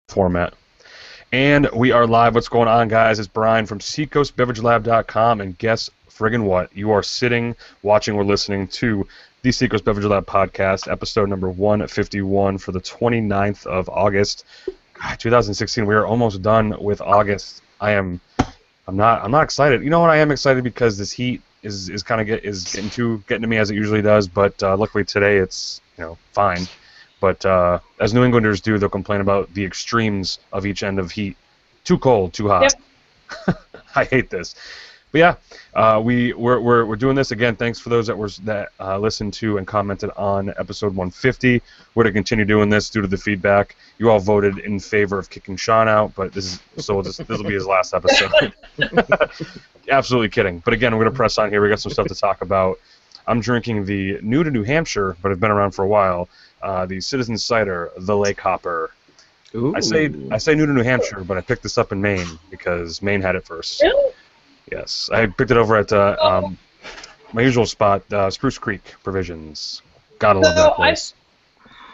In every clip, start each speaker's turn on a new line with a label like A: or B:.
A: format. And we are live. What's going on, guys? It's Brian from SeacoastBeverageLab.com, and guess friggin' what? You are sitting, watching, or listening to the Seacoast Beverage Lab podcast, episode number 151 for the 29th of August, 2016. We are almost done with August. I'm not excited. You know what? I am excited because this heat is getting to me as it usually does. But luckily today it's fine. But as New Englanders do, they'll complain about the extremes of each end of heat. Too cold, too hot. Yep. I hate this. But yeah, we're doing this again. Thanks for those that listened to and commented on episode 150. We're to continue doing this due to the feedback. You all voted in favor of kicking Sean out, but this will be his last episode. Absolutely kidding. But again, we're gonna press on here. We got some stuff to talk about. I'm drinking the new to New Hampshire, but have been around for a while. The Citizen Cider, the Lake Hopper. Ooh. I say new to New Hampshire, but I picked this up in Maine because Maine had it first.
B: Really?
A: Yes, I picked it over at my usual spot, Spruce Creek Provisions. Gotta love that place.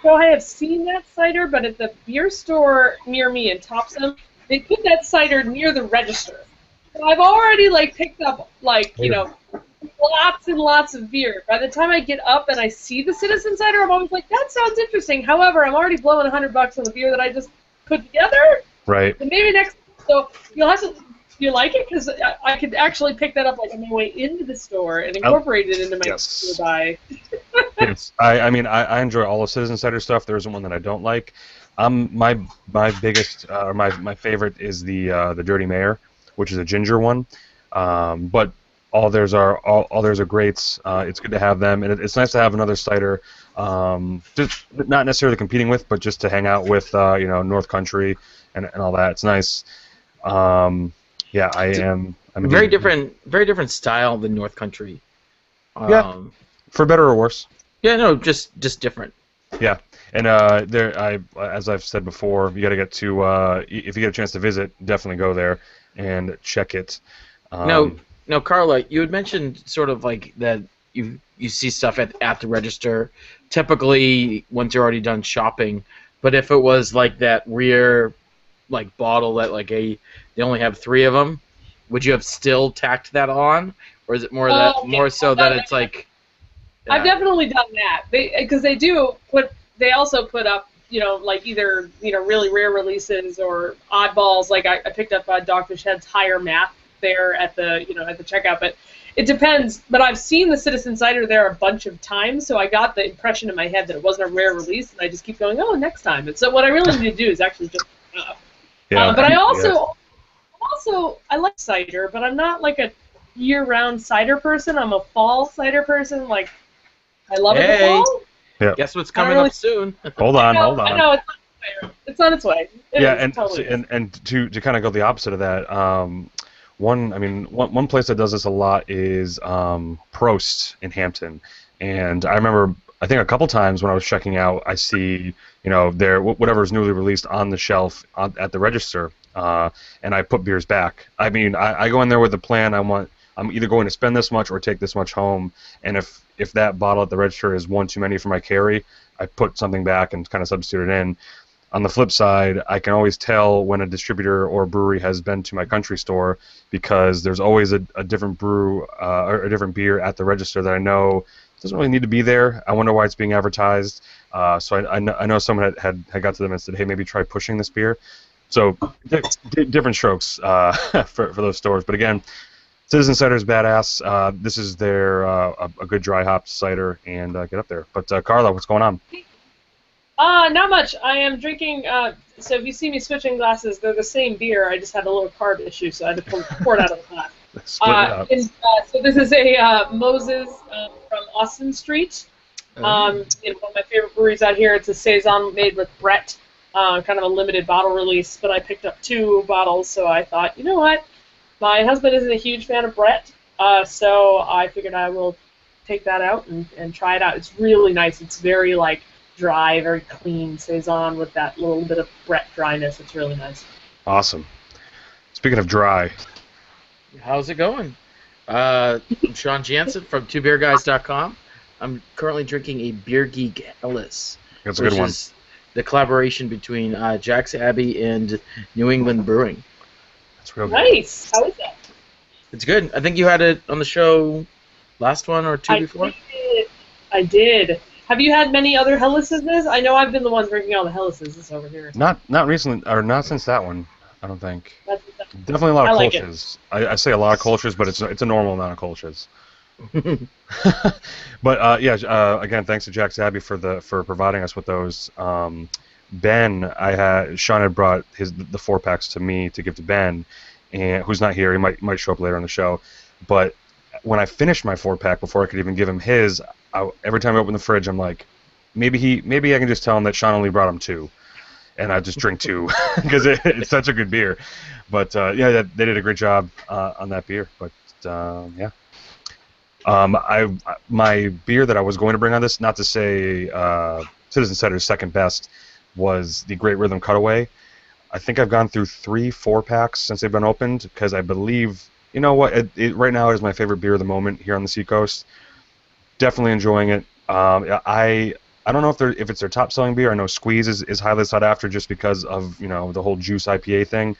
B: I have seen that cider, but at the beer store near me in Topsom, they put that cider near the register. So I've already picked up lots and lots of beer. By the time I get up and I see the Citizen Cider, I'm always like, that sounds interesting. However, I'm already blowing $100 on the beer that I just put together.
A: Right.
B: And maybe next. So you'll have to. Do you like it? Because I could actually pick that up on my way into the store and incorporate it into my store buy.
A: Yes. I enjoy all the Citizen Cider stuff. There isn't one that I don't like. My biggest my favorite is the Dirty Mayor, which is a ginger one. But all theirs are greats. It's good to have them, and it's nice to have another cider, just not necessarily competing with, but just to hang out with, North Country and all that. It's nice. Yeah, I'm
C: very different style than North Country.
A: Yeah, for better or worse.
C: Yeah, no, just different.
A: Yeah, and as I've said before, you got to get to if you get a chance to visit, definitely go there and check it.
C: No, Carla, you had mentioned sort of like that you see stuff at the register, typically once you're already done shopping. But if it was like that rare bottle that they only have 3 of them, would you have still tacked that on, or is it more so that it's like?
B: I've definitely done that because they also put up either really rare releases or oddballs. Like I picked up Dogfish Head's Higher Math there at the at the checkout, but it depends. But I've seen the Citizen Cider there a bunch of times, so I got the impression in my head that it wasn't a rare release, and I just keep going, oh, next time. And so what I really need to do is actually just. But I also I like cider, but I'm not like a year-round cider person. I'm a fall cider person. I love it in the fall.
A: Yeah.
C: Guess what's coming up soon?
A: Hold on.
B: I know it's on its way.
A: And to kind of go the opposite of that, one place that does this a lot is Prost in Hampton, and I remember. I think a couple times when I was checking out, I see, whatever is newly released on the shelf at the register, and I put beers back. I go in there with the plan. I'm either going to spend this much or take this much home, and if that bottle at the register is one too many for my carry, I put something back and kind of substitute it in. On the flip side, I can always tell when a distributor or brewery has been to my country store because there's always a different brew or a different beer at the register that I know doesn't really need to be there. I wonder why it's being advertised. So I know someone had got to them and said, hey, maybe try pushing this beer. So different strokes for those stores. But again, Citizen Cider is badass. This is their a good dry hop cider, and get up there. But Carla, what's going on?
B: Not much. I am drinking. So if you see me switching glasses, they're the same beer. I just had a little carb issue, so I had to pour it out of the glass. So this is a Moses from Austin Street. One of my favorite breweries out here. It's a saison made with Brett, kind of a limited bottle release. But I picked up 2 bottles, so I thought, you know what? My husband isn't a huge fan of Brett, so I figured I will take that out and try it out. It's really nice. It's very dry, very clean saison with that little bit of Brett dryness. It's really nice.
A: Awesome. Speaking of dry.
C: How's it going? I'm Sean Jansen from twobeerguys.com. I'm currently drinking a Beer Geek Ellis.
A: That's a good one.
C: the collaboration between Jack's Abbey and New England Brewing.
A: That's real good.
B: Nice. How is that?
C: It's good. I think you had it on the show last one or two before.
B: I did. Have you had many other Hellas's? I know I've been the one drinking all the Hellas's over here.
A: Not recently, or not since that one. I don't think. Definitely a lot of Kolsch's. I say a lot of Kolsch's, but it's a normal amount of Kolsch's. But again, thanks to Jack's Abbey for providing us with those. Ben, Sean had brought the 4-packs to me to give to Ben, and who's not here. He might show up later on the show. But when I finished my 4-pack, before I could even give him his, every time I open the fridge, I'm like, maybe I can just tell him that Sean only brought him 2, and I just drink 2 because it's such a good beer. But they did a great job on that beer. But yeah. My beer that I was going to bring on this, not to say Citizen Cider's second best, was the Great Rhythm Cutaway. I think I've gone through 3 4-packs since they've been opened, because I believe, you know what, it right now is my favorite beer of the moment here on the Seacoast. Definitely enjoying it. I don't know if it's their top selling beer. I know Squeeze is highly sought after just because of the whole juice IPA thing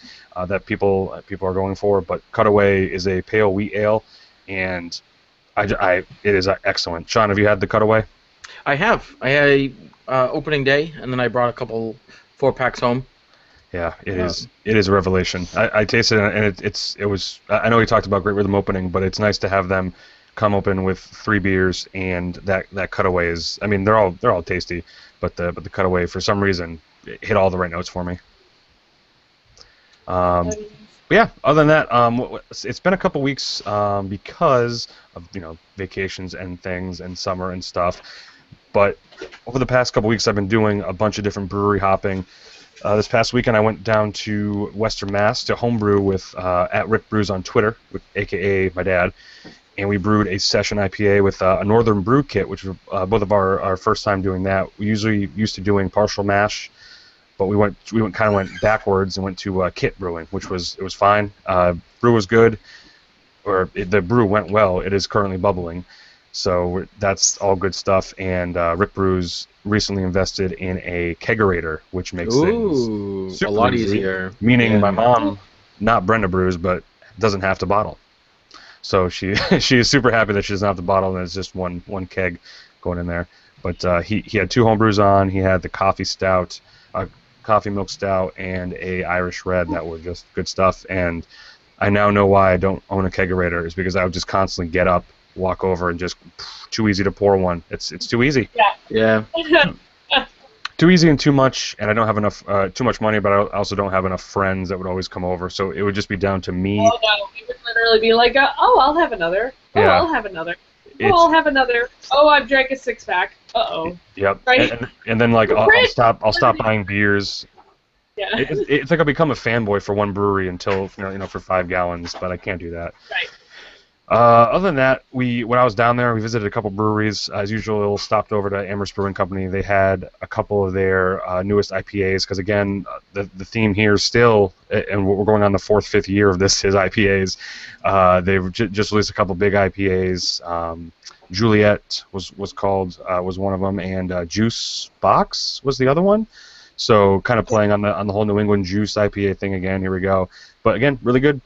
A: that people are going for. But Cutaway is a pale wheat ale, and it is excellent. Sean, have you had the Cutaway?
C: I have. I had opening day, and then I brought a couple 4-packs home.
A: Yeah, it is. It is a revelation. I tasted it, and it was. I know we talked about Great Rhythm opening, but it's nice to have them come open with 3 beers, and that Cutaway is. I mean, they're all tasty, but the Cutaway, for some reason, hit all the right notes for me. But yeah, other than that, it's been a couple weeks because of vacations and things and summer and stuff. But over the past couple weeks, I've been doing a bunch of different brewery hopping. This past weekend, I went down to Western Mass to homebrew with at Rick Brews on Twitter, aka my dad, and we brewed a session IPA with a Northern Brew Kit, which was both of our first time doing that. We usually used to doing partial mash, but we went backwards and went to kit brewing, which was fine. Brew was good, the brew went well. It is currently bubbling, so that's all good stuff. And Rick Brews recently invested in a kegerator, which makes things super
C: a lot easier.
A: Meaning my mom, not Brenda Brews, but doesn't have to bottle. So she is super happy that she doesn't have to bottle, and it's just one keg going in there. But he had 2 homebrews on. He had the coffee milk stout, and a Irish red that were just good stuff. And I now know why I don't own a kegerator, is because I would just constantly get up, walk over, and just too easy to pour one. It's too easy.
C: Yeah.
A: Too easy and too much, and I don't have enough too much money, but I also don't have enough friends that would always come over, so it would just be down to me.
B: Oh no, it would literally be like, I'll have another. Oh, yeah. I'll have another. I'll have another. Oh, I've drank a 6-pack. Uh-oh.
A: Yep.
B: Right?
A: And then like I'll stop buying beers.
B: Yeah.
A: It's like I'll become a fanboy for one brewery until for 5 gallons, but I can't do that.
B: Right.
A: Other than that, when I was down there, we visited a couple breweries. As usual, stopped over to Amherst Brewing Company. They had a couple of their newest IPAs, because again, the theme here still, and we're going on the 4th, 5th year of this, is IPAs. They've just released a couple big IPAs. Juliet was one of them, and Juice Box was the other one. So kind of playing on the whole New England juice IPA thing again. Here we go. But again, really good.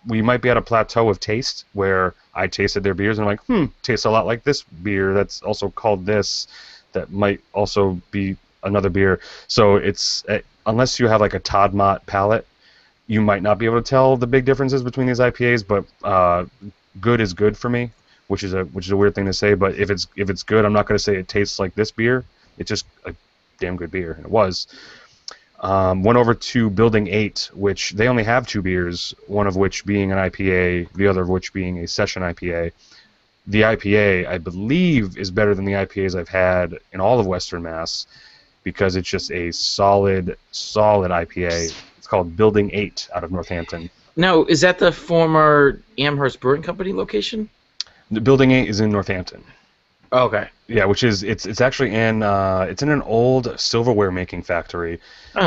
A: We might be at a plateau of taste where I tasted their beers and I'm like, tastes a lot like this beer that's also called this, that might also be another beer. So it's unless you have like a Todd Mott palate, you might not be able to tell the big differences between these IPAs. But good is good for me, which is a weird thing to say. But if it's good, I'm not going to say it tastes like this beer. It's just a damn good beer, and it was. Went over to Building 8, which they only have 2 beers, one of which being an IPA, the other of which being a session IPA. The IPA, I believe, is better than the IPAs I've had in all of Western Mass, because it's just a solid IPA. It's called Building 8 out of Northampton.
C: Now, is that the former Amherst Brewing Company location?
A: The Building 8 is in Northampton.
C: Oh, okay.
A: Yeah, which is it's actually in an old silverware making factory,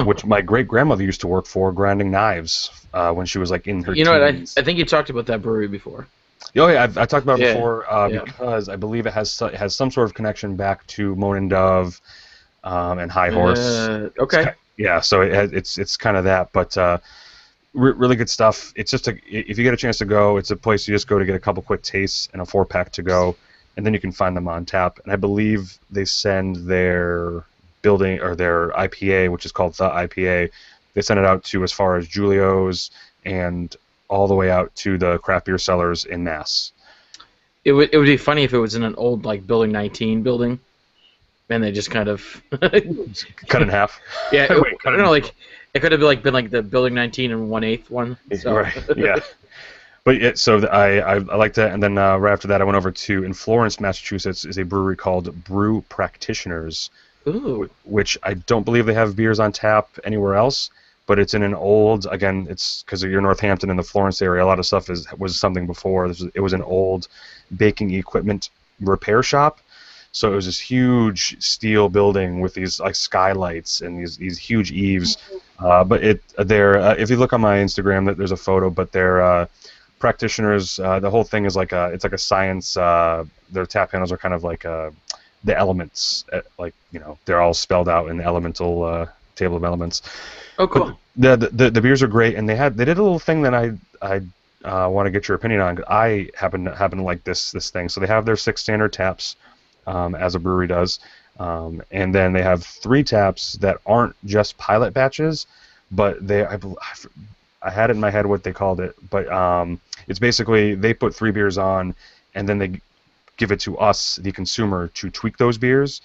A: which my great grandmother used to work for, grinding knives when she was like in her teens.
C: What? I think you talked about that brewery before.
A: Oh yeah, I talked about it
C: Yeah,
A: before
C: yeah.
A: because I believe it has some sort of connection back to Moan and Dove and High Horse.
C: Okay.
A: Yeah, so it's kind of that, but really good stuff. It's just if you get a chance to go, it's a place you just go to get a couple quick tastes and a 4-pack to go, and then you can find them on tap. And I believe they send their building or their IPA, which is called the IPA, they send it out to as far as Julio's and all the way out to the craft beer sellers in Mass.
C: It would be funny if it was in an old like Building 19 building, and they just kind of
A: Cut in half.
C: Yeah, I don't know, like it could have been like the Building 19 and 1/8 one. So.
A: Right. Yeah. But so I liked that, and then right after that, I went over to in Florence, Massachusetts, is a brewery called Brew Practitioners,
C: Ooh.
A: which I don't believe they have beers on tap anywhere else. But it's in an old, again, it's because you're Northampton and the Florence area. A lot of stuff was something before. It was an old baking equipment repair shop. So it was this huge steel building with these like skylights and these huge eaves. But if you look on my Instagram, there's a photo. But they're practitioners. The whole thing is it's like a science. Their tap handles are kind of like the elements. They're all spelled out in the elemental table of elements.
C: Oh, cool.
A: But the beers are great, and they did a little thing that I want to get your opinion on. I happen to like this thing. So they have their 6 standard taps, as a brewery does, and then they have 3 taps that aren't just pilot batches, but I had it in my head what they called it, but it's basically they put 3 beers on, and then they give it to us, the consumer, to tweak those beers.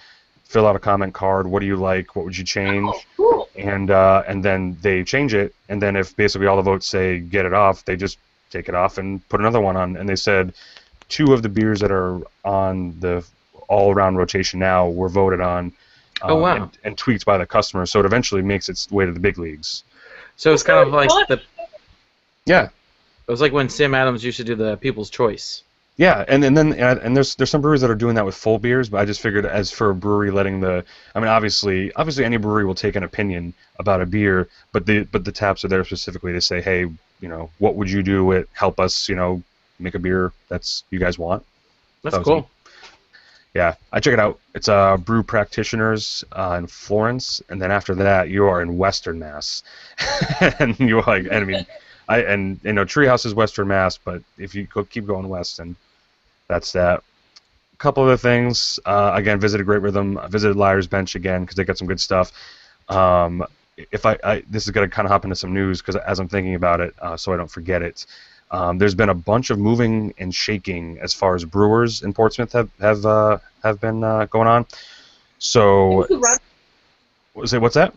A: Fill out a comment card. What do you like? What would you change?
B: Oh, cool.
A: And then they change it. And then if basically all the votes say get it off, they just take it off and put another one on. And they said 2 of the beers that are on the all-around rotation now were voted on.
C: Oh wow!
A: And tweaked by the customer, so it eventually makes its way to the big leagues.
C: So it's kind of like
A: Yeah.
C: It was like when Sam Adams used to do the People's Choice.
A: Yeah, and there's some breweries that are doing that with full beers, but I just figured as for a brewery obviously any brewery will take an opinion about a beer, but the taps are there specifically to say, hey, what would you do? Help us, make a beer that's you guys want.
C: That's cool.
A: Yeah, I check it out. It's Brew Practitioners in Florence, and then after that you are in Western Mass, and you're like, Treehouse is Western Mass, but if you keep going west, and that's that. A couple other things. Again, visited Great Rhythm. I visited Liar's Bench again because they got some good stuff. This is gonna kind of hop into some news because as I'm thinking about it, so I don't forget it. There's been a bunch of moving and shaking as far as brewers in Portsmouth have been going on. So, what's that?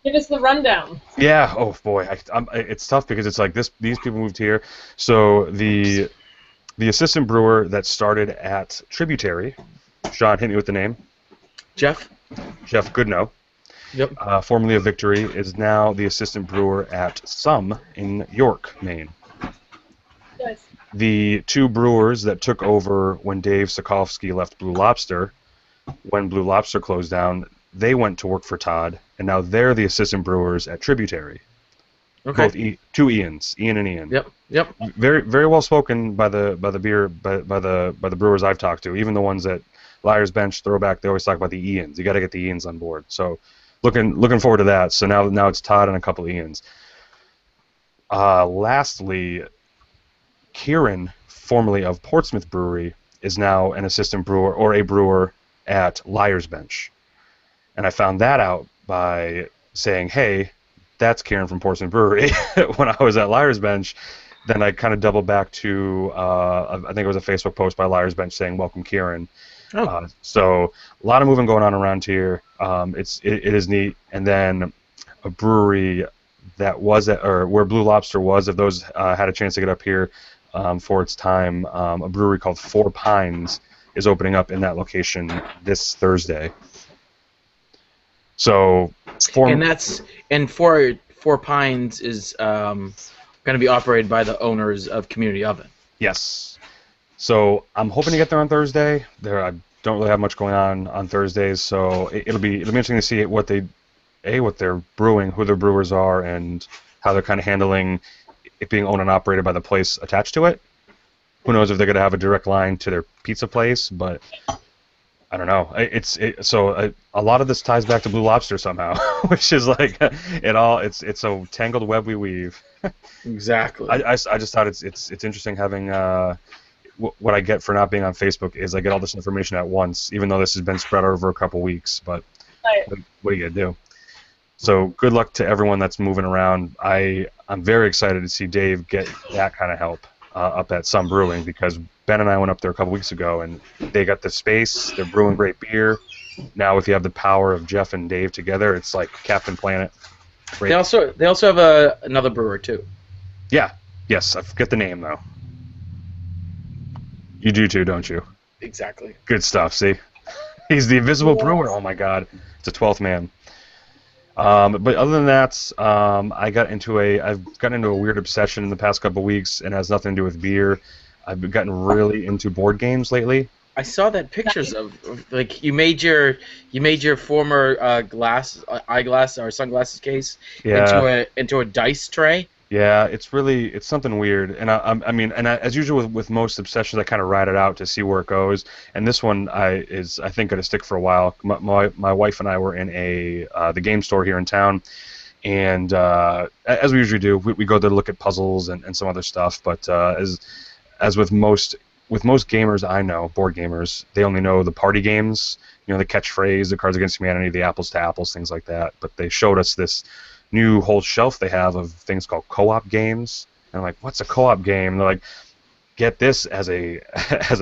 B: Give us the rundown.
A: Yeah. Oh boy, it's tough because it's like this. These people moved here. So the assistant brewer that started at Tributary, Sean, hit me with the name.
C: Jeff
A: Goodnow.
C: Yep.
A: Formerly of Victory, is now the assistant brewer at Some in York, Maine.
B: Nice.
A: The 2 brewers that took over when Dave Sokolsky left Blue Lobster, when Blue Lobster closed down, they went to work for Todd, and now they're the assistant brewers at Tributary.
C: Okay.
A: Both 2 Ians, Ian and Ian.
C: Yep.
A: Very very well spoken by the brewers I've talked to. Even the ones at Liar's Bench, Throwback, they always talk about the Ians. You got to get the Ians on board. So looking forward to that. So now it's Todd and a couple of Ians. Lastly, Kieran, formerly of Portsmouth Brewery, is now an assistant brewer or a brewer at Liar's Bench. And I found that out by saying, hey, that's Kieran from Portsmouth Brewery. When I was at Liar's Bench, then I kind of doubled back to, I think it was a Facebook post by Liar's Bench saying, welcome, Kieran.
C: Oh.
A: So a lot of moving going on around here. It is neat. And then a brewery that was where Blue Lobster was, if those had a chance to get up here for its time, a brewery called 4 Pines is opening up in that location this Thursday. So,
C: Four Pines is going to be operated by the owners of Community Oven.
A: Yes. So I'm hoping to get there on Thursday. I don't really have much going on Thursdays, so it'll be interesting to see what they're brewing, who their brewers are, and how they're kind of handling it being owned and operated by the place attached to it. who knows if they're gonna have a direct line to their pizza place, but I don't know. A lot of this ties back to Blue Lobster somehow, which is like it's a tangled web we weave.
C: Exactly.
A: I just thought it's interesting having what I get for not being on Facebook is I get all this information at once, even though this has been spread over a couple weeks. But what are you gonna do? So good luck to everyone that's moving around. I'm very excited to see Dave get that kind of help up at Sun Brewing, because Ben and I went up there a couple weeks ago and they got the space. They're brewing great beer. Now if you have the power of Jeff and Dave together, it's like Captain Planet. Great.
C: They also have another brewer too.
A: Yeah. Yes, I forget the name though. You do too, don't you?
C: Exactly.
A: Good stuff. See, he's the invisible brewer. Oh my God, it's a 12th man. But other than that, I've gotten into a weird obsession in the past couple weeks, and it has nothing to do with beer. I've gotten really into board games lately.
C: I saw that pictures of like you made your former eyeglass or sunglasses case into a dice tray.
A: Yeah, it's something weird, and as usual with most obsessions, I kind of ride it out to see where it goes. And this one is I think going to stick for a while. My wife and I were in the game store here in town, and as we usually do, we go there to look at puzzles and some other stuff. But as with most gamers I know, board gamers, they only know the party games, the catchphrase, the Cards Against Humanity, the apples to apples, things like that. But they showed us this new whole shelf they have of things called co-op games. And I'm like, what's a co-op game? And they're like, get this as a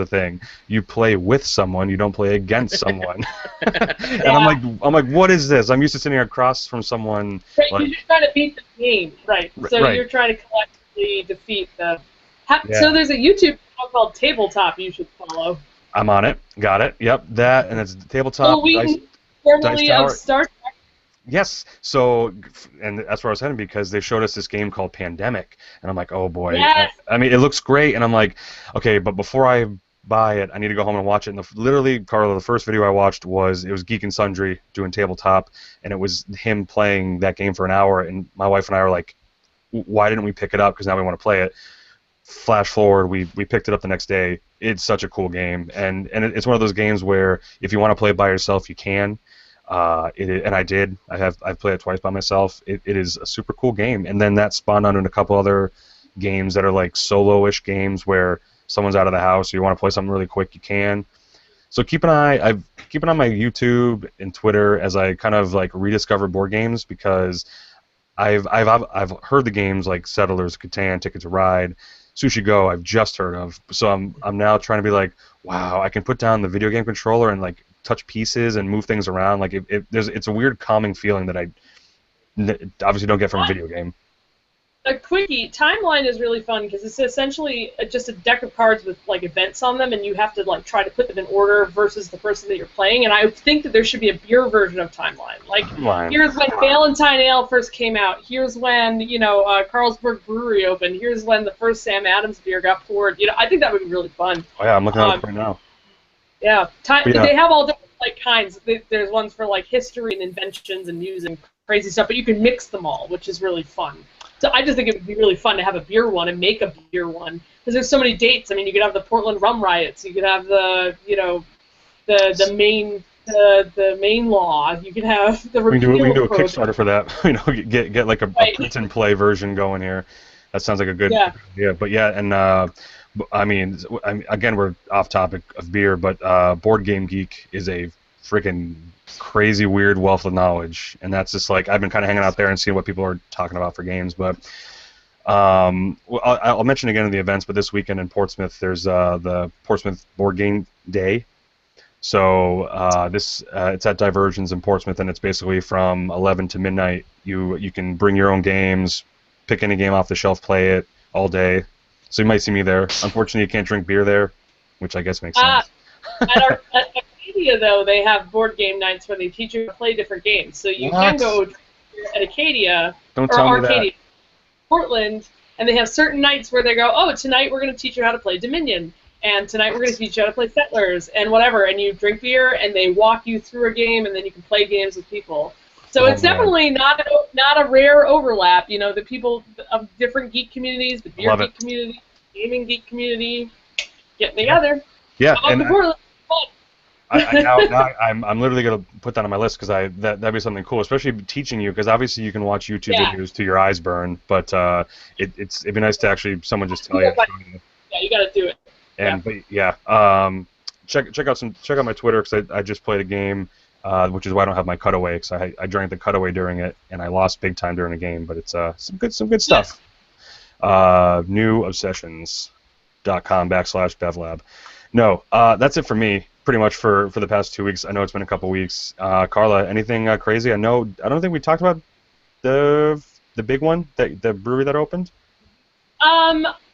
A: thing. You play with someone, you don't play against someone. And I'm like, what is this? I'm used to sitting across from someone.
B: Right, you're just trying to beat the game, right? So
A: right.
B: You're trying to collectively defeat the. So there's a YouTube channel called Tabletop you should follow.
A: I'm on it. Got it. Yep, that, and it's Tabletop.
B: Formerly of Star Trek.
A: Yes. So, and that's where I was heading, because they showed us this game called Pandemic, and I'm like, oh boy.
B: Yes.
A: I mean, it looks great, and I'm like, okay, but before I buy it, I need to go home and watch it. And literally, Carla, the first video I watched was Geek and Sundry doing Tabletop, and it was him playing that game for an hour, and my wife and I were like, why didn't we pick it up? Because now we want to play it. Flash forward, we picked it up the next day. It's such a cool game, and it's one of those games where if you want to play it by yourself, you can. And I did. I've played it twice by myself. It is a super cool game, and then that spawned onto a couple other games that are like solo-ish games where someone's out of the house, or you want to play something really quick, you can. So keep an eye on my YouTube and Twitter as I kind of like rediscover board games, because I've heard the games like Settlers, Catan, Ticket to Ride, Sushi Go. I've just heard of. So I'm now trying to be like, wow, I can put down the video game controller and like touch pieces and move things around. Like it's a weird calming feeling that I obviously don't get from a video game.
B: A quickie, Timeline is really fun because it's essentially just a deck of cards with like events on them, and you have to like try to put them in order versus the person that you're playing. And I think that there should be a beer version of Timeline. Like here's when Valentine Ale first came out. Here's when Carlsberg Brewery opened. Here's when the first Sam Adams beer got poured. I think that would be really fun.
A: Oh yeah, I'm looking at it right now.
B: Yeah, they have all different like kinds. There's ones for like history and inventions and news and crazy stuff, but you can mix them all, which is really fun. So I just think it would be really fun to have a beer one and make a beer one, because there's so many dates. I mean, you could have the Portland Rum Riots. You could have the Maine Law. You could have the repeal
A: we can do a
B: program.
A: Kickstarter for that. Get like a print and play version going here. That sounds like a good idea. But yeah, and I mean, again, we're off topic of beer, but Board Game Geek is a freaking crazy, weird wealth of knowledge, and that's just like I've been kind of hanging out there and seeing what people are talking about for games. But I'll mention again in the events, but this weekend in Portsmouth, there's the Portsmouth Board Game Day. So it's at Diversions in Portsmouth, and it's basically from 11 to midnight. You can bring your own games, pick any game off the shelf, play it all day. So you might see me there. Unfortunately, you can't drink beer there, which I guess makes sense.
B: At Acadia, though, they have board game nights where they teach you to play different games. So you can go at Acadia Arcadia, Portland, and they have certain nights where they go, oh, tonight we're going to teach you how to play Dominion, and tonight we're going to teach you how to play Settlers, and whatever. And you drink beer, and they walk you through a game, and then you can play games with people. So it's definitely not a rare overlap. The people of different geek communities, the beer geek community, the gaming geek community. Getting together.
A: Yeah,
B: and
A: I'm literally gonna put that on my list because that'd be something cool, especially teaching you, because obviously you can watch YouTube videos till your eyes burn, but it'd be nice to actually someone just tell you.
B: Yeah, you gotta do it.
A: And check out my Twitter, because I just played a game, which is why I don't have my cutaway, because I drank the cutaway during it and I lost big time during the game, but it's some good stuff. newobsessions.com/bevlab. No, that's it for me, pretty much for the past 2 weeks. I know it's been a couple weeks. Carla, anything crazy? I don't think we talked about the big one, the brewery that opened.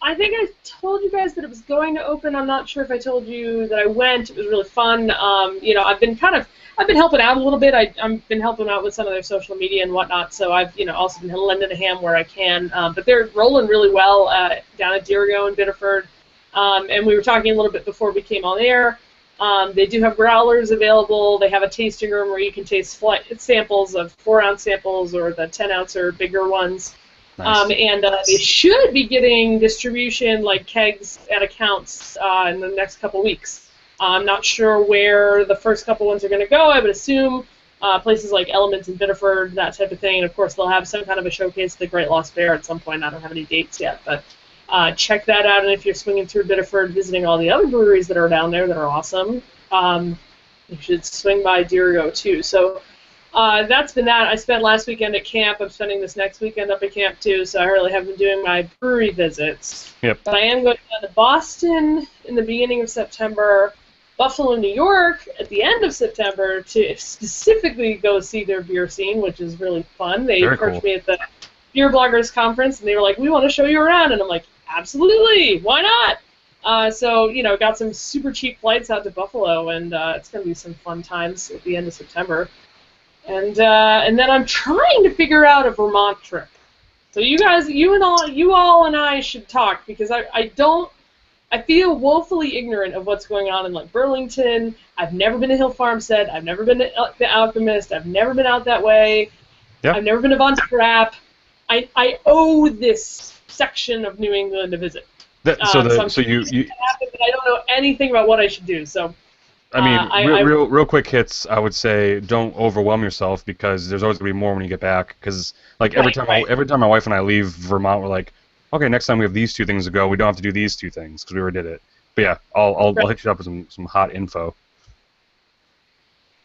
B: I think I told you guys that it was going to open. I'm not sure if I told you that I went. It was really fun. I've been helping out a little bit. I've been helping out with some of their social media and whatnot. So I've also been lending a hand where I can. But they're rolling really well down at Dirigo and Biddeford. And we were talking a little bit before we came on air. They do have growlers available. They have a tasting room where you can taste samples of 4-ounce samples or the 10-ounce or bigger ones. Nice. They should be getting distribution like kegs at accounts in the next couple weeks. I'm not sure where the first couple ones are going to go. I would assume places like Elements in Biddeford, that type of thing. And of course, they'll have some kind of a showcase at the Great Lost Bear at some point. I don't have any dates yet, but check that out. And if you're swinging through Biddeford, visiting all the other breweries that are down there that are awesome, you should swing by Dirigo too. So that's been that. I spent last weekend at camp. I'm spending this next weekend up at camp too, so I really haven't been doing my brewery visits.
A: Yep.
B: But I am going down to Boston in the beginning of September, Buffalo, New York at the end of September to specifically go see their beer scene, which is really fun. They approached me at the Beer Bloggers Conference, and they were like, "We want to show you around," and I'm like, "Absolutely, why not?" So got some super cheap flights out to Buffalo, and it's going to be some fun times at the end of September. And then I'm trying to figure out a Vermont trip. So you guys, you all and I should talk, because I feel woefully ignorant of what's going on in like Burlington. I've never been to Hill Farmstead. I've never been to the Alchemist. I've never been out that way. Yep. I've never been to Von Trapp. I owe this section of New England a visit.
A: So you
B: happen, but I don't know anything about what I should do. So.
A: I mean, real quick hits. I would say don't overwhelm yourself, because there's always gonna be more when you get back. Because every time my wife and I leave Vermont, we're like, okay, next time we have these 2 things to go. We don't have to do these 2 things because we already did it. But yeah, I'll hit you up with some hot info.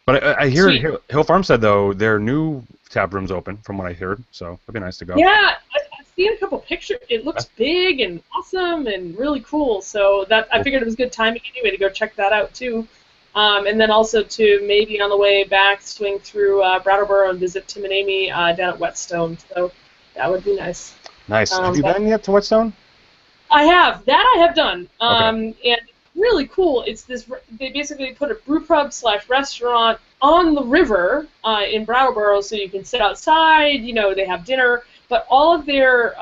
A: But I hear Hill Farmstead though, their new tap room's open from what I heard, so it'd be nice to go.
B: Yeah, I've seen a couple pictures. It looks big and awesome and really cool. So I figured it was good timing anyway to go check that out too. And then also to maybe on the way back swing through Brattleboro and visit Tim and Amy down at Whetstone. So that would be nice.
A: Nice. Have you been yet to Whetstone?
B: I have. That I have done.
A: Okay.
B: And really cool. It's this. They basically put a brew pub / restaurant on the river in Brattleboro, so you can sit outside. They have dinner, but all of their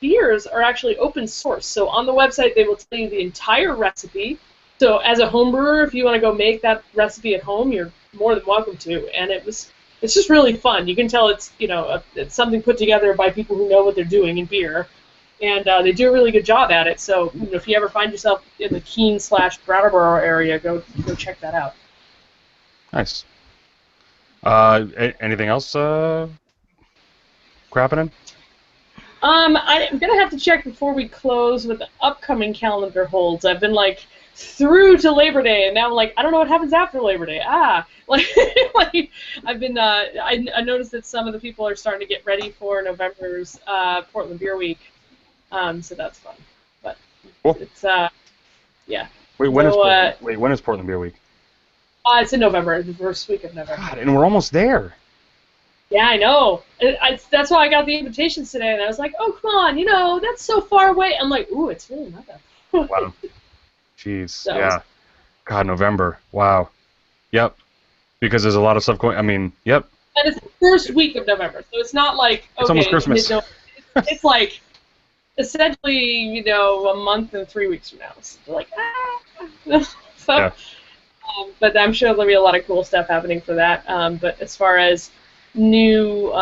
B: beers are actually open source. So on the website, they will tell you the entire recipe. So as a home brewer, if you want to go make that recipe at home, you're more than welcome to. And it's just really fun. You can tell it's it's something put together by people who know what they're doing in beer, and they do a really good job at it. So if you ever find yourself in the Keene / Brattleboro area, go check that out.
A: Nice. Anything else crapping in?
B: I'm gonna have to check before we close what the upcoming calendar holds. I've been through to Labor Day, and now I'm I don't know what happens after Labor Day. I've been I noticed that some of the people are starting to get ready for November's Portland Beer Week, so that's fun. But cool. It's yeah.
A: Wait, when is Portland Beer Week?
B: It's in November, the first week of November.
A: God, and we're almost there.
B: Yeah, I know. That's why I got the invitations today, and I was like, oh, come on, that's so far away. I'm like, ooh, it's really not that far.
A: Wow. Jeez, so, yeah. God, November. Wow. Yep. Because there's a lot of stuff going. I mean, yep.
B: And it's the first week of November, so it's not
A: it's almost Christmas.
B: It's essentially, a month and 3 weeks from now. So so. Yeah. But I'm sure there'll be a lot of cool stuff happening for that. But as far as new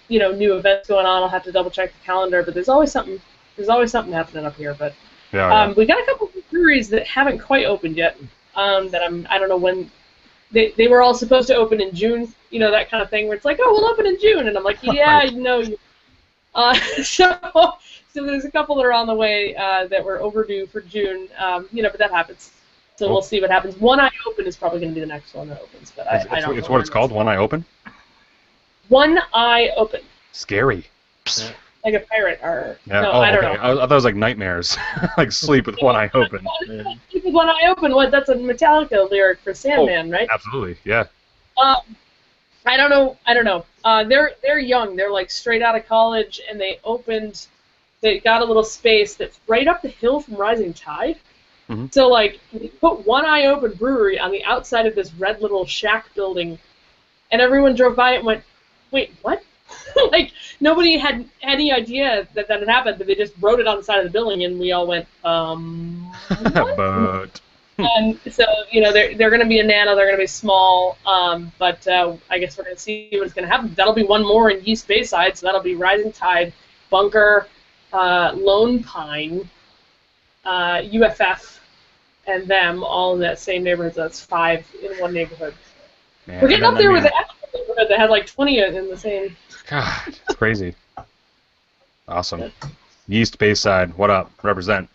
B: events going on, I'll have to double check the calendar. But there's always something happening up here. But
A: Yeah.
B: We got a couple of breweries that haven't quite opened yet. I don't know when they were all supposed to open in June. You know, that kind of thing where it's like, oh, we'll open in June, and I'm like, yeah,
A: Right.
B: no. So there's a couple that are on the way that were overdue for June. But that happens. So we'll see what happens. One Eye Open is probably going to be the next one that opens, but I don't know.
A: It's what it's called. One Eye Open.
B: One Eye Open.
A: Scary.
B: Like a pirate, or
A: yeah.
B: no,
A: Oh,
B: I don't
A: okay.
B: know.
A: I thought it was like nightmares, like sleep with one eye open.
B: Sleep with one eye open. What? That's a Metallica lyric for Sandman, right?
A: Absolutely, yeah.
B: I don't know. They're young. They're like straight out of college, and they got a little space that's right up the hill from Rising Tide.
A: Mm-hmm.
B: So like, they put One Eye Open Brewery on the outside of this red little shack building, and everyone drove by it and went, "Wait, what?" Like, nobody had any idea that had happened, but they just wrote it on the side of the building, and we all went, what?
A: But...
B: And so, they're going to be a nano, they're going to be small, but I guess we're going to see what's going to happen. That'll be one more in East Bayside, so that'll be Rising Tide, Bunker, Lone Pine, UFF, and them, all in that same neighborhood, so that's 5 in one neighborhood. Man, we're getting up there with the actual neighborhood that had like 20 in the same...
A: God, it's crazy. Awesome. East Bayside, what up? Represent.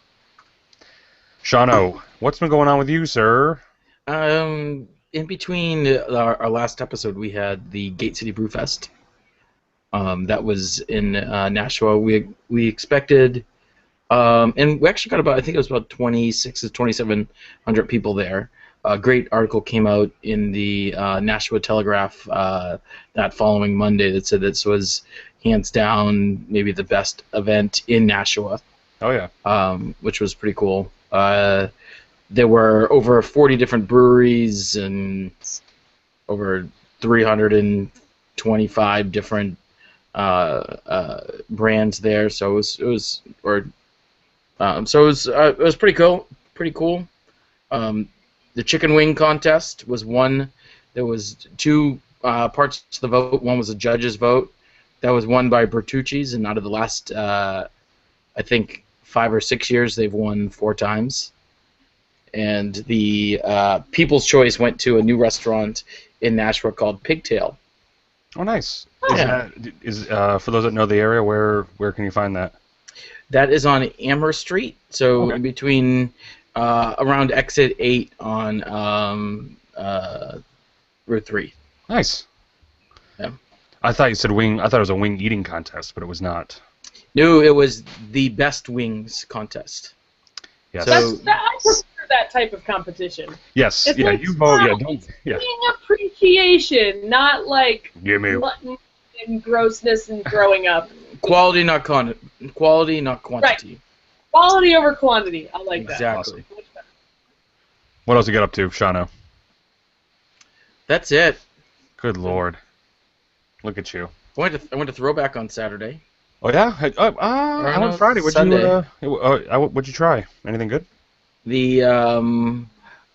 A: Shano, what's been going on with you, sir?
C: In between our last episode, we had the Gate City Brew Fest. That was in Nashua. We expected, and we actually got about, I think it was about 2,600 to 2,700 people there. A great article came out in the Nashua Telegraph that following Monday that said this was hands down maybe the best event in Nashua.
A: Oh yeah.
C: Which was pretty cool. There were over 40 different breweries and over 325 different brands there. So it was pretty cool. Pretty cool. The chicken wing contest was won. There was 2 parts to the vote. One was a judge's vote. That was won by Bertucci's, and out of the last, I think, 5 or 6 years, they've won 4 times. And the People's Choice went to a new restaurant in Nashua called Pigtail.
A: Oh, nice. For those that know the area, where can you find that?
C: That is on Amherst Street, so in between... around exit 8 on Route 3.
A: Nice.
C: Yeah.
A: I thought you said wing. I thought it was a wing eating contest, but it was not.
C: No, it was the best wings contest.
A: Yes.
B: So, I prefer that type of competition.
A: Yes.
B: It's
A: you vote. Yeah. Don't. Yeah.
B: Appreciation, not like
A: Gimme.
B: glutton and grossness and growing up.
C: Quality, not quantity.
B: Right. Quality over quantity. I like that.
C: Exactly.
A: What else you got up to, Shano?
C: That's it.
A: Good Lord. Look at you.
C: I went to Throwback on Saturday.
A: Oh yeah. I went Friday. What'd you try? Anything good?
C: The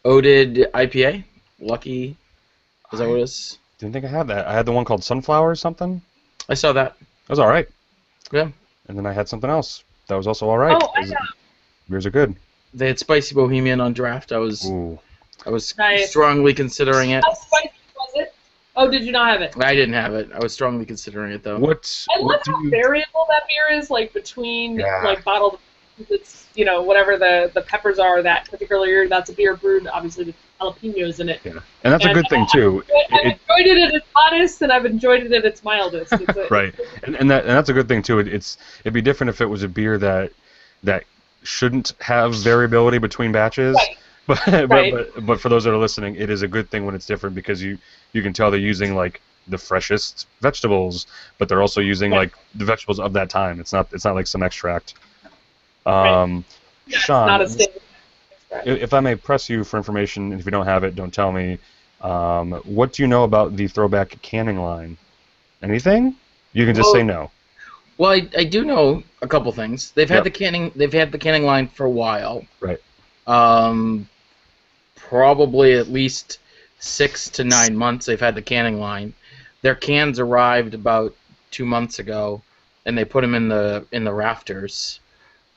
C: Oated IPA. Lucky. Is that what it is?
A: Didn't think I had that. I had the one called Sunflower or something.
C: I saw that.
A: That was all right.
C: Yeah.
A: And then I had something else. That was also all right.
B: Oh, I know.
A: Beers are good.
C: They had Spicy Bohemian on draft. I was
B: nice.
C: strongly considering it.
B: How spicy was it? Oh, did you not have it?
C: I didn't have it. I was strongly considering it though.
B: I love how variable that beer is. Like between like bottled, it's whatever the peppers are that particular year. That's a beer brewed obviously with jalapenos in it.
A: Yeah, and that's a good thing too.
B: I've enjoyed it at its hottest, and I've enjoyed it at its mildest.
A: Right, and that's a good thing too. It'd be different if it was a beer that shouldn't have variability between batches.
B: Right.
A: But for those that are listening, it is a good thing when it's different because you can tell they're using like the freshest vegetables, but they're also using like the vegetables of that time. It's not like some extract. Sean,
B: it's not a standard extract.
A: If I may press you for information, and if you don't have it, don't tell me. What do you know about the Throwback canning line? Anything? You can just say no.
C: Well, I do know a couple things. They've had the canning line for a while.
A: Right.
C: Probably at least 6 to 9 months they've had the canning line. Their cans arrived about 2 months ago, and they put them in the rafters.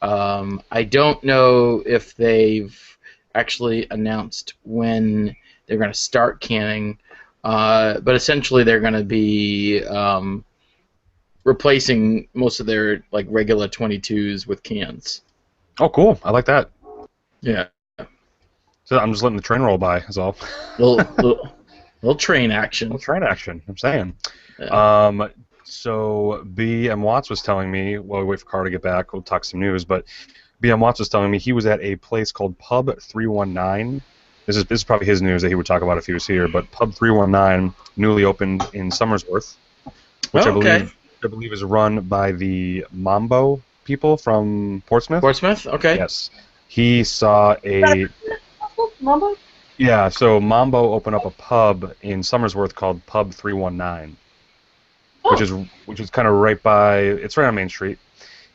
C: I don't know if they've actually announced when they're going to start canning, but essentially they're going to be replacing most of their like regular 22s with cans.
A: Oh, cool. I like that.
C: Yeah.
A: So I'm just letting the train roll by, is all.
C: Little train action.
A: Little train action, I'm saying.
C: Yeah.
A: So BM Watts was telling me, while we wait for Carl to get back, we'll talk some news, but BM Watts was telling me he was at a place called Pub 319. This is probably his news that he would talk about if he was here, but Pub 319 newly opened in Somersworth, which I believe is run by the Mambo people from Portsmouth.
C: Portsmouth? Okay.
A: Yes. He saw a...
B: Mambo?
A: Yeah, so Mambo opened up a pub in Somersworth called Pub 319, which is kind of right by... It's right on Main Street,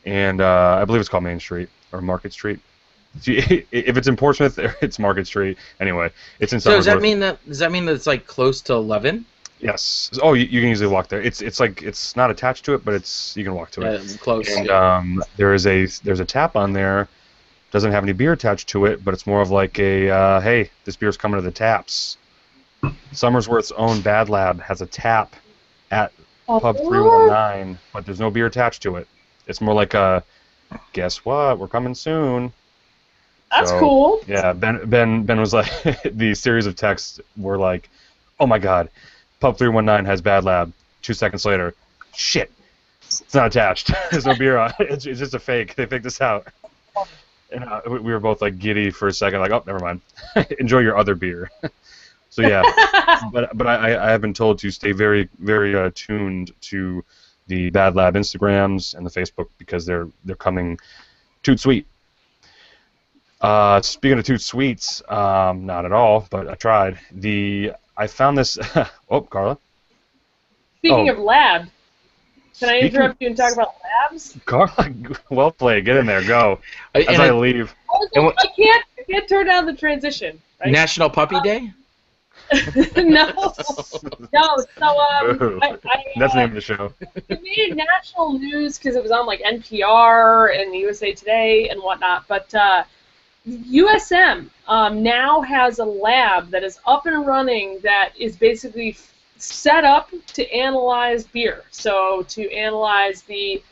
A: and I believe it's called Main Street, or Market Street. If it's in Portsmouth, it's Market Street. Anyway, it's in Somersworth.
C: So does that mean that it's like close to 11?
A: Yes. Oh, you can easily walk there. It's like it's not attached to it, but you can walk to it.
C: Yeah, close.
A: And there's a tap on there. Doesn't have any beer attached to it, but it's more of like a hey, this beer's coming to the taps. Somersworth's own Bad Lab has a tap at Pub 319, but there's no beer attached to it. It's more like a guess what, we're coming soon.
B: That's cool.
A: Yeah, Ben was like, the series of texts were like, oh my god, Pub 319 has Bad Lab. 2 seconds later, shit, it's not attached. There's no beer on it. It's just a fake. They faked this out. And we were both like giddy for a second, like, oh, never mind. Enjoy your other beer. So yeah, but I have been told to stay very, very tuned to the Bad Lab Instagrams and the Facebook because they're coming toot sweet. Speaking of toot sweets, not at all, but I tried. I found this. Oh, Carla.
B: Speaking of lab, can I interrupt you and talk about labs?
A: Carla, well played. Get in there. Go. As I leave.
B: I can't turn down the transition. Right?
C: National Puppy Day?
B: No. So
A: That's the name of the show.
B: It made national news because it was on like NPR and USA Today and whatnot. But USM now has a lab that is up and running that is basically set up to analyze beer. So to analyze the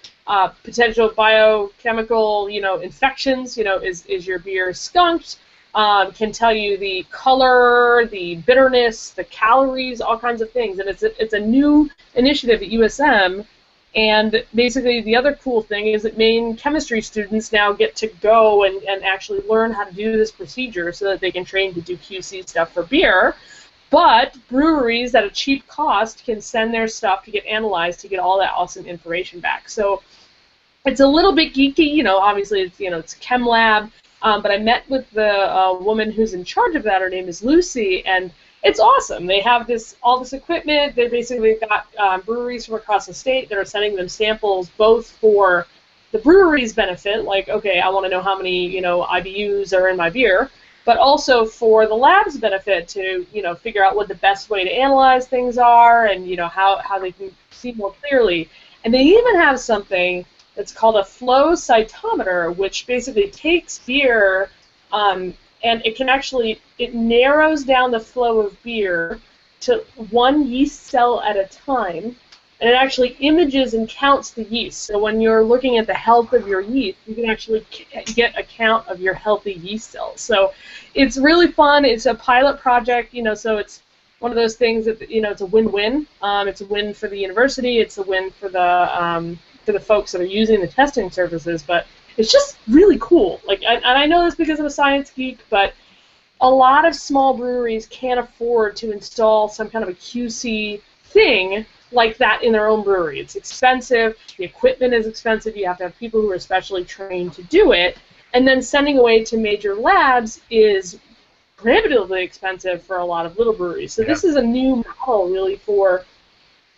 B: potential biochemical, infections. Is your beer skunked? Can tell you the color, the bitterness, the calories, all kinds of things. And it's a new initiative at USM. And basically the other cool thing is that Maine chemistry students now get to go and actually learn how to do this procedure so that they can train to do QC stuff for beer. But breweries at a cheap cost can send their stuff to get analyzed to get all that awesome information back. So it's a little bit geeky, obviously it's a chem lab. But I met with the woman who's in charge of that. Her name is Lucy, and it's awesome. They have all this equipment. They basically got breweries from across the state that are sending them samples both for the brewery's benefit, like, okay, I want to know how many IBUs are in my beer, but also for the lab's benefit to figure out what the best way to analyze things are and how they can see more clearly. And they even have something that's called a flow cytometer, which basically takes beer and it narrows down the flow of beer to one yeast cell at a time, and it actually images and counts the yeast. So when you're looking at the health of your yeast, you can actually get a count of your healthy yeast cells. So it's really fun. It's a pilot project, so it's one of those things that, it's a win-win. It's a win for the university. It's a win for the folks that are using the testing services, but it's just really cool. And I know this because I'm a science geek, but a lot of small breweries can't afford to install some kind of a QC thing like that in their own brewery. It's expensive. The equipment is expensive. You have to have people who are specially trained to do it. And then sending away to major labs is prohibitively expensive for a lot of little breweries. So this is a new model really for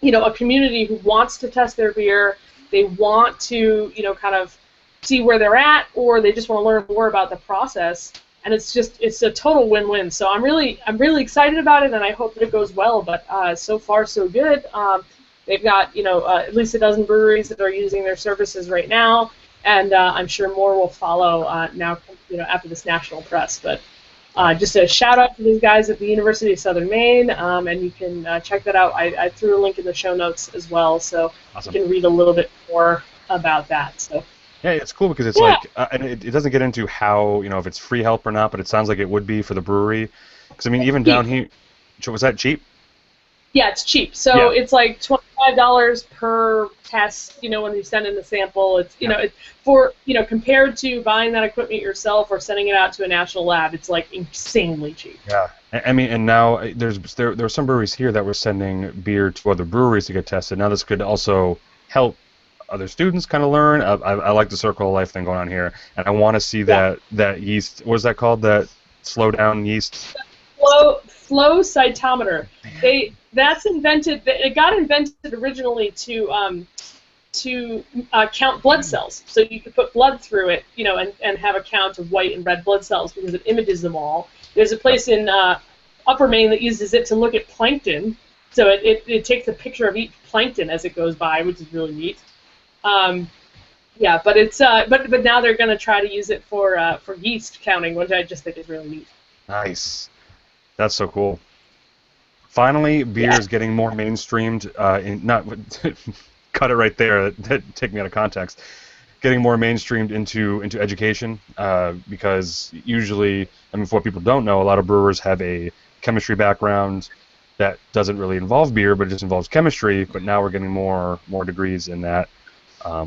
B: a community who wants to test their beer. They want to, kind of see where they're at, or they just want to learn more about the process. And it's a total win-win. So I'm really excited about it, and I hope that it goes well. But so far, so good. They've got, at least a dozen breweries that are using their services right now. and I'm sure more will follow now. After this national press, but. Just a shout out to these guys at the University of Southern Maine, and you can check that out. I threw a link in the show notes as well, so
A: Awesome.
B: you can read a little bit more about that. So
A: yeah, it's cool because it's like, and it doesn't get into how if it's free help or not, but it sounds like it would be for the brewery. Because I mean, even down here, was that cheap?
B: Yeah, it's cheap. So it's like $25 per test. When you send in the sample, it's compared to buying that equipment yourself or sending it out to a national lab, it's like insanely cheap.
A: Yeah, I mean, and now there are some breweries here that were sending beer to other breweries to get tested. Now this could also help other students kind of learn. I like the Circle of Life thing going on here, and I want to see that yeast. What is that called? That slow down yeast.
B: Flow cytometer. That's invented. It got invented originally to count blood cells. So you could put blood through it, and have a count of white and red blood cells because it images them all. There's a place in Upper Maine that uses it to look at plankton. So it takes a picture of each plankton as it goes by, which is really neat. But it's but now they're going to try to use it for yeast counting, which I just think is really neat.
A: Nice. That's so cool. Finally, beer is getting more mainstreamed. Cut it right there. Take me out of context. Getting more mainstreamed into education because usually, for what people don't know, a lot of brewers have a chemistry background that doesn't really involve beer, but it just involves chemistry. But now we're getting more degrees in that,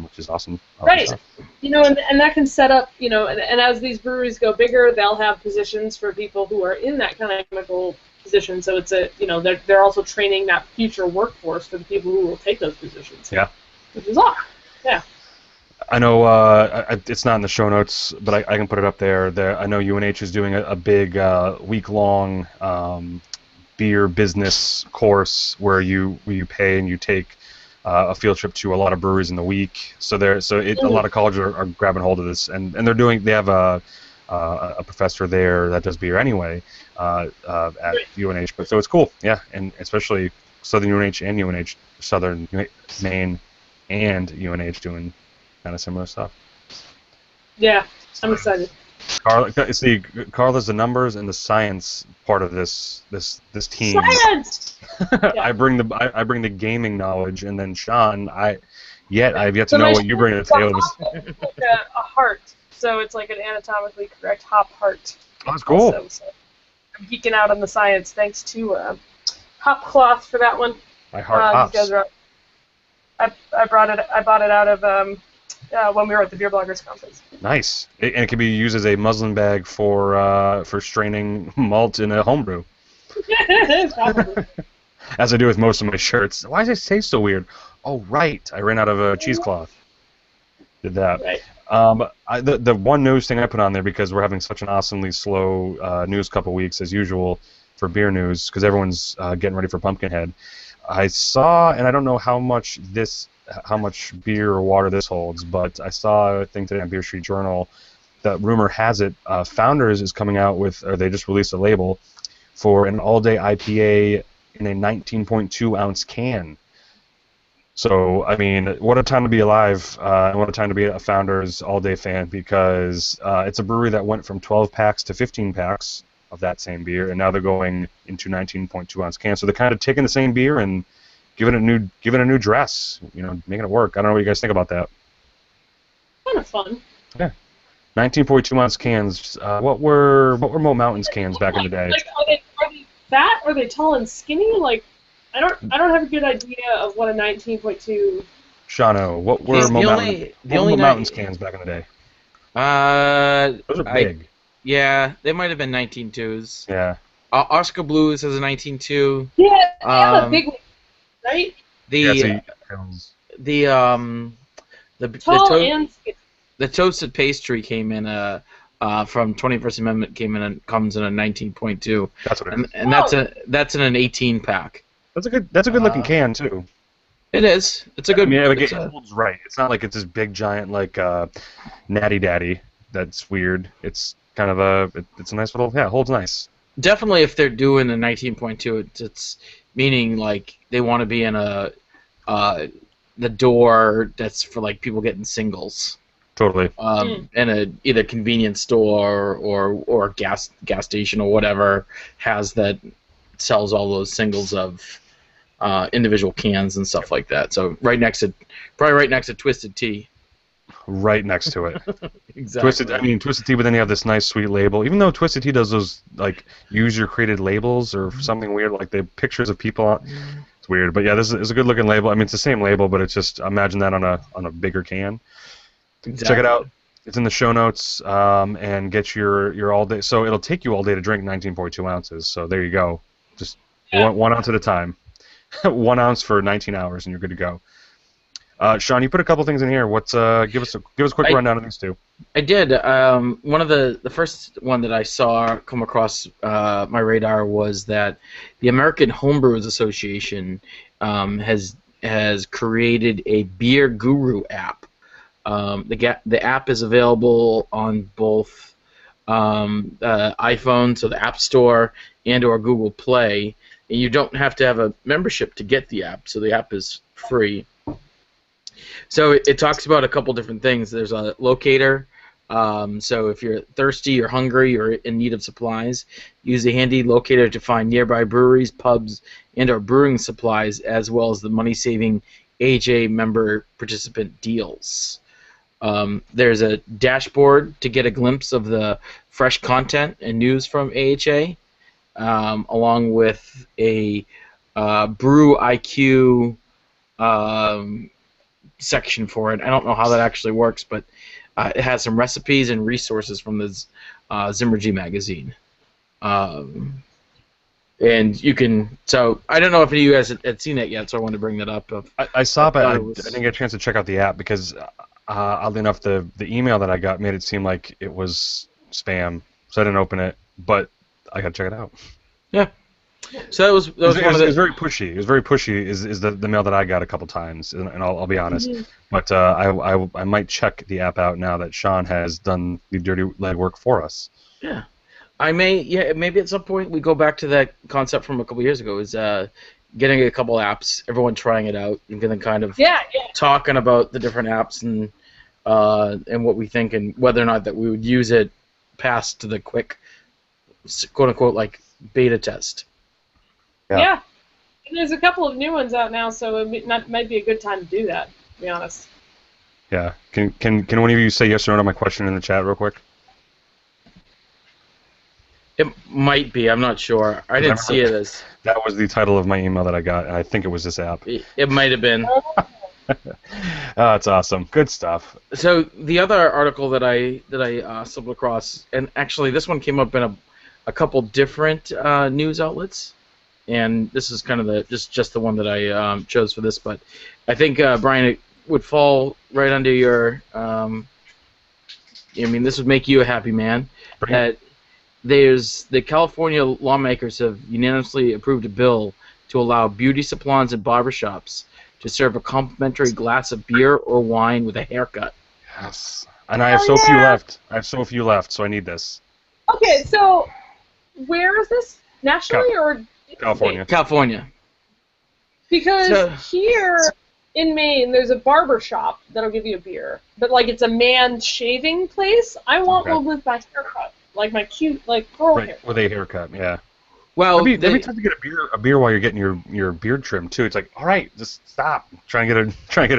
A: which is awesome.
B: Right. And that can set up, and as these breweries go bigger, they'll have positions for people who are in that kind of chemical position. So it's they're also training that future workforce for the people who will take those positions.
A: Yeah.
B: Which is awesome. Yeah.
A: I know it's not in the show notes, but I can put it up there. I know UNH is doing a big week-long beer business course where you pay and you take a field trip to a lot of breweries in the week. So a lot of colleges are grabbing hold of this, and they have a professor there that does beer anyway at UNH. But so it's cool, yeah, and especially Southern UNH and UNH, Southern Maine and UNH doing kind of similar stuff.
B: Yeah, I'm excited.
A: Carla's the numbers and the science part of this team.
B: Science.
A: I bring the gaming knowledge, and then Sean, I've yet to know what you bring to the table.
B: It's like a heart, so it's like an anatomically correct hop heart.
A: Oh, that's cool.
B: Also, so I'm geeking out on the science thanks to Hop Cloth for that one.
A: My heart hops.
B: I bought it out of when we were at the Beer Bloggers Conference.
A: Nice, and it can be used as a muslin bag for straining malt in a homebrew.
B: Probably.
A: As I do with most of my shirts. Why does it taste so weird? Oh, right, I ran out of a cheesecloth. Did that.
B: Right.
A: The one news thing I put on there, because we're having such an awesomely slow news couple weeks as usual for beer news, because everyone's getting ready for Pumpkinhead. I saw, and I don't know how much beer or water this holds, but I saw a thing today on Beer Street Journal that rumor has it Founders is coming out with, or they just released a label for an all-day IPA in a 19.2 ounce can. So, I mean, what a time to be alive, and what a time to be a Founders all-day fan, because it's a brewery that went from 12 packs to 15 packs of that same beer, and now they're going into 19.2 ounce cans. So they're kind of taking the same beer and giving it a new dress, making it work. I don't know what you guys think about that.
B: Kind of fun.
A: Yeah. 19.2 ounce cans. What were Mo Mountains cans back in the day?
B: Like, are they fat? Are they tall and skinny? Like, I don't have a good idea of what a 19.2.
A: Shano, what were Mo Mountains cans back in the day? Those are big.
C: Yeah, they might have been 19.2s.
A: Yeah.
C: Oscar Blues has a 19.2.
B: Yeah, they have a big one, right?
C: The toasted pastry came in from 21st Amendment comes in a 19.2.
A: That's what it is.
C: And that's in an 18 pack.
A: That's a good looking can too.
C: It is. It's a good.
A: It holds right. It's not like it's this big giant like Natty Daddy. That's weird. It's kind of it's a nice little, it holds nice.
C: Definitely, if they're doing a 19.2, it's meaning like they want to be in the door that's for like people getting singles.
A: Totally.
C: And either convenience store or gas station or whatever has that sells all those singles of individual cans and stuff like that. So probably right next to Twisted Tea.
A: Right next to it.
C: Exactly.
A: Twisted Tea, but then you have this nice sweet label. Even though Twisted Tea does those like user created labels or something weird, like the pictures of people on. It's weird, but yeah, this is a good looking label. I mean, it's the same label, but it's just imagine that on a bigger can.
C: Exactly.
A: Check it out. It's in the show notes, and get your all day. So it'll take you all day to drink 19.2 ounces. So there you go. Just one ounce at a time. 1 ounce for 19 hours, and you're good to go. Sean, you put a couple things in here. What's give us a quick rundown of these two. I
C: did. One of the first one that I saw come across my radar was that the American Homebrewers Association has created a Beer Guru app. The app is available on both iPhone, so the App Store, and/or Google Play. And you don't have to have a membership to get the app, so the app is free. So it talks about a couple different things. There's a locator. So if you're thirsty or hungry or in need of supplies, use the handy locator to find nearby breweries, pubs, and/or brewing supplies, as well as the money-saving AHA member participant deals. There's a dashboard to get a glimpse of the fresh content and news from AHA, along with a Brew IQ section for it. I don't know how that actually works, but it has some recipes and resources from the Zimmergy magazine. And you can. So I don't know if any of you guys had seen it yet, so I wanted to bring that up.
A: I saw it, but I didn't get a chance to check out the app because, oddly enough, the email that I got made it seem like it was spam, so I didn't open it. But I gotta check it out.
C: Yeah. So that was one of the.
A: It was very pushy. It was very pushy. Is the mail that I got a couple times, and I'll be honest. Mm-hmm. But I might check the app out now that Sean has done the dirty legwork for us.
C: Yeah. Maybe at some point we go back to that concept from a couple years ago. Is getting a couple apps, everyone trying it out, and then kind of talking about the different apps and what we think and whether or not that we would use it past the quick, quote unquote, like beta test.
B: Yeah. And there's a couple of new ones out now, so it might be a good time to do that, to be honest.
A: Yeah. Can one of you say yes or no to my question in the chat real quick?
C: It might be. I'm not sure. I didn't see it as...
A: That was the title of my email that I got, and I think it was this app.
C: It might have been.
A: Oh, it's awesome. Good stuff.
C: So the other article that I stumbled across, and actually this one came up in a couple different news outlets, and this is kind of just the one that I chose for this, but I think, Brian, it would fall right under your... this would make you a happy man. That the California lawmakers have unanimously approved a bill to allow beauty salons and barbershops to serve a complimentary glass of beer or wine with a haircut.
A: Yes. And I have few left. So I need this.
B: Okay, so where is this? Nationally or
A: California?
C: California.
B: Because here in Maine, there's a barber shop that'll give you a beer, but like it's a man's shaving place. I want one with my haircut, like my cute girl hair.
A: With a haircut, yeah.
C: Well,
A: it'd be tough to get a beer while you're getting your beard trimmed too. It's like, all right, just stop. Try and get a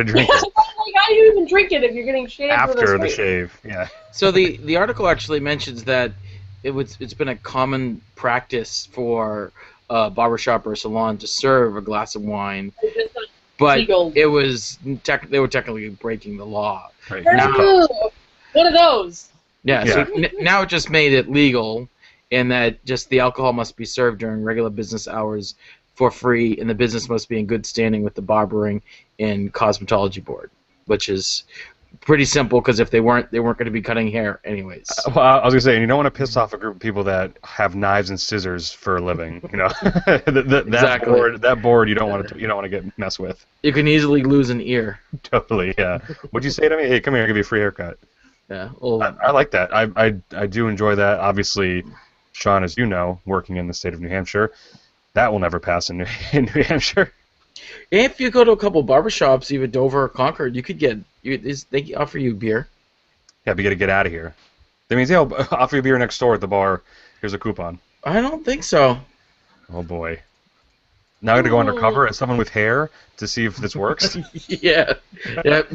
A: drink.
B: Like, how do you even drink it if you're getting shaved
A: after the shave? Yeah.
C: So the article actually mentions that it's been a common practice for a barbershop or a salon to serve a glass of wine, but they were technically breaking the law.
A: Right.
B: One of those.
C: Yeah. So now it just made it legal. And that just the alcohol must be served during regular business hours for free, and the business must be in good standing with the Barbering and Cosmetology Board, which is pretty simple because if they weren't going to be cutting hair anyways.
A: Well, I was gonna say, you don't want to piss off a group of people that have knives and scissors for a living.
C: Exactly.
A: That board you don't want to get messed with.
C: You can easily lose an ear.
A: Totally, yeah. What'd you say to me? Hey, come here, I'll give you a free haircut.
C: Yeah. Well,
A: I like that. I do enjoy that. Obviously, Sean, as you know, working in the state of New Hampshire, that will never pass in New Hampshire.
C: If you go to a couple barbershops, even Dover or Concord, you could get they offer you beer.
A: Yeah, but you got to get out of here. That means, yeah, I'll offer you a beer next door at the bar. Here's a coupon.
C: I don't think so.
A: Oh, boy. Now I got to go undercover as someone with hair to see if this works?
C: Yeah. Yep.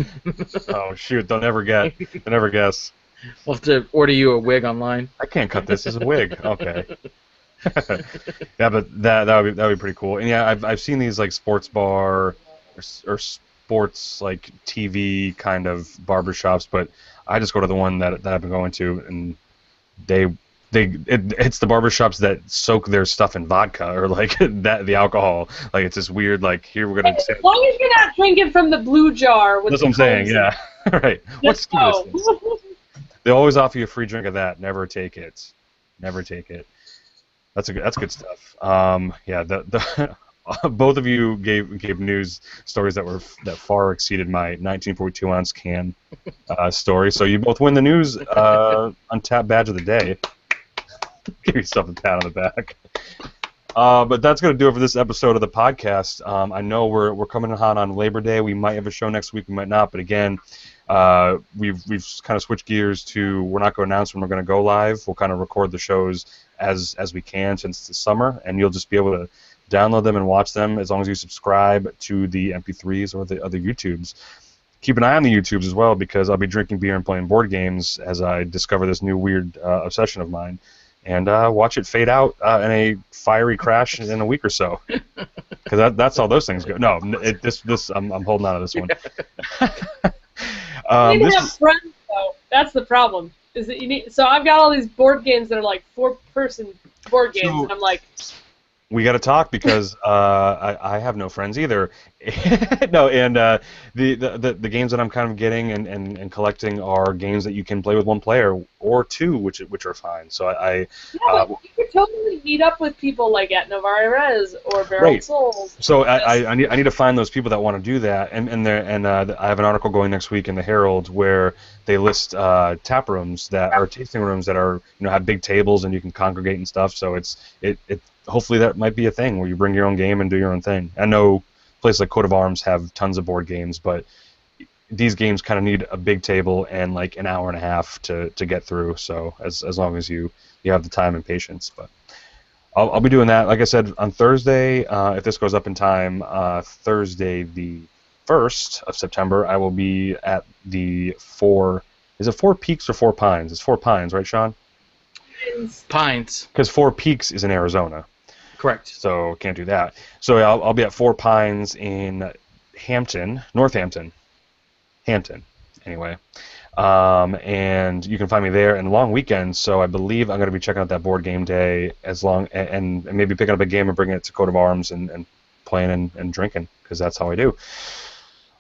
A: Oh, shoot. They'll never guess.
C: We'll have to order you a wig online.
A: I can't cut this as a wig. Okay. Yeah, but that would be pretty cool. And yeah, I've seen these like sports bar or sports like TV kind of barbershops, but I just go to the one that I've been going to, and it's the barbershops that soak their stuff in vodka or like the alcohol. Like it's this weird like here we're gonna.
B: As long as you're not drinking from the blue jar. With
A: That's what I'm saying. Yeah. Right. What's this? They always offer you a free drink of that. Never take it. Never take it. That's good stuff. Yeah, both of you gave news stories that far exceeded my 1942 ounce can story. So you both win the news Untapped badge of the day. Give yourself a pat on the back. But that's going to do it for this episode of the podcast. I know we're coming hot on Labor Day. We might have a show next week. We might not. But again, we've kind of switched gears to we're not going to announce when we're going to go live. We'll kind of record the shows as we can since it's summer, and you'll just be able to download them and watch them as long as you subscribe to the MP3s or the other YouTubes. Keep an eye on the YouTubes as well because I'll be drinking beer and playing board games as I discover this new weird obsession of mine. And watch it fade out in a fiery crash in a week or so, because that's how those things go. No, I'm holding on to this one.
B: You need to have friends, though. That's the problem. Is that you need? So I've got all these board games that are like 4-person board games, and I'm like.
A: We got to talk because I have no friends either. No, and the games that I'm kind of getting and collecting are games that you can play with one player or two, which are fine. So
B: you could totally meet up with people like at Novari Rez or Barrel Souls.
A: So I need to find those people that want to do that, and I have an article going next week in the Herald where they list tap rooms that are tasting rooms that are have big tables and you can congregate and stuff. So it hopefully that might be a thing where you bring your own game and do your own thing. I know places like Coat of Arms have tons of board games, but these games kind of need a big table and like an hour and a half to get through. So as long as you have the time and patience, but I'll be doing that. Like I said, on Thursday, if this goes up in time, Thursday the 1st of September, I will be at the Is it Four Peaks or Four Pines? It's Four Pines, right, Sean?
C: Pines.
A: Because Four Peaks is in Arizona.
C: Correct.
A: So can't do that. So I'll be at Four Pines in Northampton. Hampton, anyway. And you can find me there in long weekends. So I believe I'm going to be checking out that board game day and maybe picking up a game and bringing it to Coat of Arms and playing and drinking because that's how I do.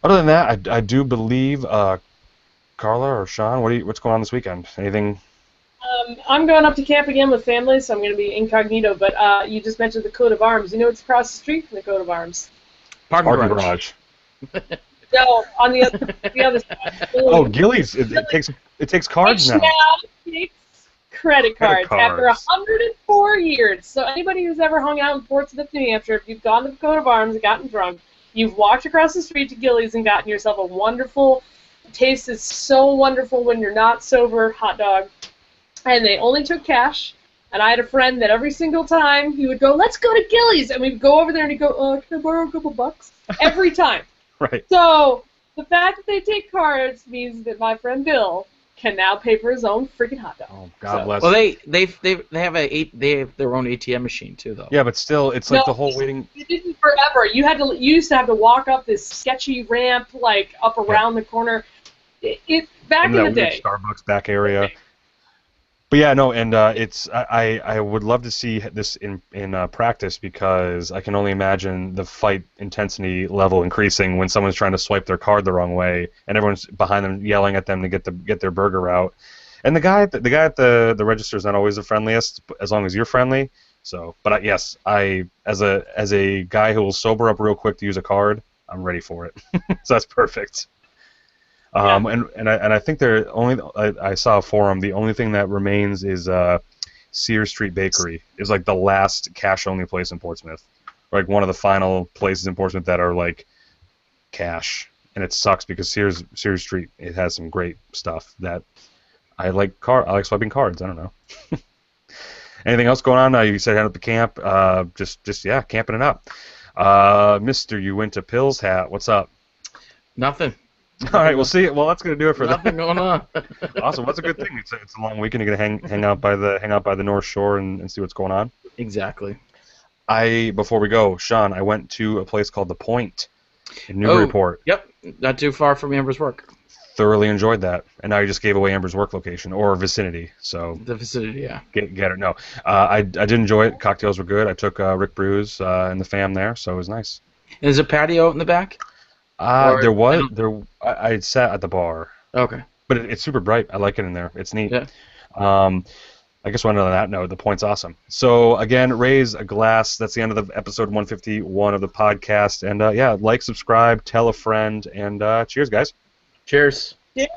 A: Other than that, I do believe Carla or Sean, what's going on this weekend? Anything?
B: I'm going up to camp again with family, so I'm going to be incognito. But you just mentioned the Coat of Arms. You know what's across the street from the Coat of Arms?
C: Parking garage.
B: No, on the other side.
A: Oh, Gillies! It takes cards now.
B: It takes credit cards after 104 years. So anybody who's ever hung out in Portsmouth, New Hampshire, if you've gone to the Coat of Arms and gotten drunk, you've walked across the street to Gillies and gotten yourself a wonderful. Taste is so wonderful when you're not sober hot dog. And they only took cash. And I had a friend that every single time he would go, let's go to Gillies. And we'd go over there and he'd go, can I borrow a couple bucks? Every time.
A: Right.
B: So the fact that they take cards means that my friend Bill can now pay for his own freaking hot dog.
A: Oh, God bless.
C: Well, they have their own ATM machine too, though.
A: Yeah, but still, it's like the whole waiting.
B: It didn't forever. You used to have to walk up this sketchy ramp like up around the corner. Back in the day.
A: Starbucks back area. But yeah, no, and I would love to see this in practice because I can only imagine the fight intensity level increasing when someone's trying to swipe their card the wrong way and everyone's behind them yelling at them to get their burger out. And the guy at the register is not always the friendliest, as long as you're friendly. So, but yes, as a guy who will sober up real quick to use a card, I'm ready for it. So that's perfect. And I think I saw a forum. The only thing that remains is Sears Street Bakery is like the last cash only place in Portsmouth, like one of the final places in Portsmouth that are like cash, and it sucks because Sears Street it has some great stuff that I like swiping cards. I don't know. Anything else going on? You said head up to camp. Just camping it up. Mister, you went to Pill's hat. What's up?
C: Nothing.
A: All right, we'll see. Well, that's gonna do it for
C: Nothing going on.
A: Awesome. What's a good thing? It's a long weekend. You're gonna hang out by the North Shore and see what's going on.
C: Exactly.
A: Before we go, Sean, I went to a place called The Point in Newburyport.
C: Yep, not too far from Amber's work.
A: Thoroughly enjoyed that, and now you just gave away Amber's work location or vicinity. So
C: the vicinity, yeah.
A: Get it? No, I did enjoy it. Cocktails were good. I took Rick Brews and the fam there, so it was nice.
C: And is there a patio out in the back?
A: I sat at the bar.
C: Okay.
A: But it's super bright. I like it in there. It's neat.
C: Yeah.
A: I guess on that note, The Point's awesome. So again, raise a glass. That's the end of the episode 151 of the podcast. And like, subscribe, tell a friend, and cheers, guys.
C: Cheers.
B: Yeah.